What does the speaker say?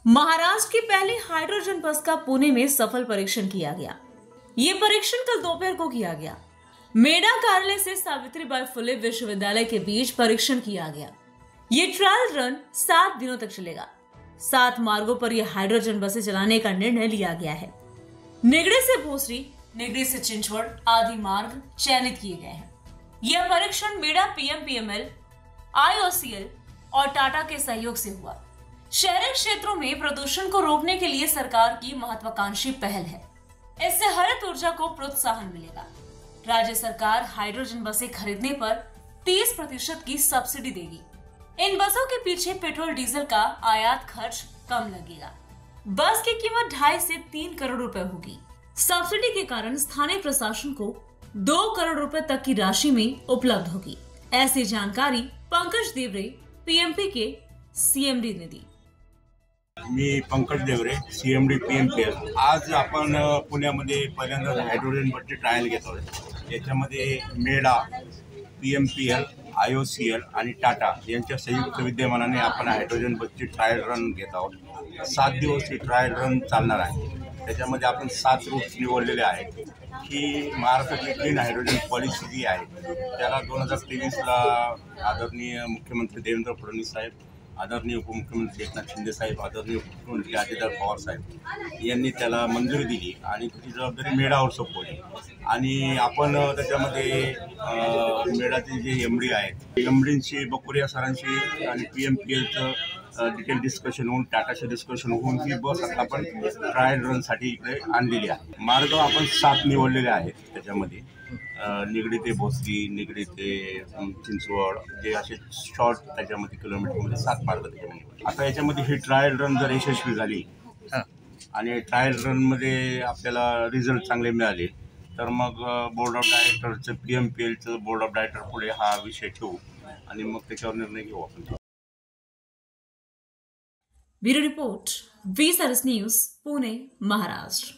महाराष्ट्र की पहली हाइड्रोजन बस का पुणे में सफल परीक्षण किया गया। ये परीक्षण कल दोपहर को किया गया। मेडा कार्यालय से सावित्रीबाई फुले विश्वविद्यालय के बीच परीक्षण किया गया। ये ट्रायल रन 7 दिनों तक चलेगा। 7 मार्गों पर यह हाइड्रोजन बसें चलाने का निर्णय लिया गया है। निगड़े से भोसरी, निगड़े से चिंचवड़ आदि मार्ग चयनित किए गए हैं। यह परीक्षण मेडा पीएमपीएमएल, आईओसीएल और टाटा के सहयोग से हुआ। शहरी क्षेत्रों में प्रदूषण को रोकने के लिए सरकार की महत्वाकांक्षी पहल है। इससे हरित ऊर्जा को प्रोत्साहन मिलेगा। राज्य सरकार हाइड्रोजन बसें खरीदने पर 30% की सब्सिडी देगी। इन बसों के पीछे पेट्रोल डीजल का आयात खर्च कम लगेगा। बस की कीमत 2.5 से 3 करोड़ रुपए होगी। सब्सिडी के कारण स्थानीय प्रशासन को 2 करोड़ रुपए तक की राशि में उपलब्ध होगी। ऐसी जानकारी पंकज देवरे, पीएमपी के सीएमडी ने दी। मी पंकज देवरे, सीएमडी पीएमपीएल। आज आपण पुण्यामध्ये पहिल्यांदा हायड्रोजन बसची ट्रायल घेतोय। याच्यामध्ये मेडा, पीएमपीएल, आईओसीएल आणि टाटा यांच्या संयुक्त विद्यमानाने आपण हायड्रोजन बसची ट्रायल रन घेत आहोत। 7 दिवस ही ट्रायल रन चालणार आहे। त्याच्यामध्ये आपण 7 रूट्स निवडलेले आहेत की महाराष्ट्राची क्लीन हायड्रोजन पॉलिसी जी आहे त्याला 2023ला आदरणीय मुख्यमंत्री देवेंद्र फडणवीस साहेब, आदरणीय उपमुख्यमंत्री एकनाथ शिंदे साहेब, आदरणीय मुख्यमंत्री अजितदादा पवार साहेब यांनी त्याला मंजुरी दिली आणि त्याची जबाबदारी मेडावर सोपवली। आणि आपण त्याच्यामध्ये मेडाचे जे एमडी आहेत, एमडींशी बकुरिया सरांशी आणि पीएमपीएलचं डिटेल डिस्कशन होऊन, टाटाचं डिस्कशन होऊन ही बस आता आपण ट्रायल रनसाठी इकडे आणलेली आहे। मार्ग आपण 7 निवडलेले आहेत। त्याच्यामध्ये निगडी ते भोसरी, निगडी ते चिंचवड, जे असे शॉर्ट त्याच्यामध्ये किलोमीटरमध्ये 7 मार्ग त्याच्यामध्ये। आता याच्यामध्ये ही ट्रायल रन जर यशस्वी झाली आणि ट्रायल रनमध्ये आपल्याला रिझल्ट चांगले मिळाले तर मग बोर्ड ऑफ डायरेक्टरचं, पीएमपीएलचं बोर्ड ऑफ डायरेक्टर पुढे हा विषय ठेवू आणि मग त्याच्यावर निर्णय घेऊ आपण। Bureau report, V-Service news, Pune, Maharashtra.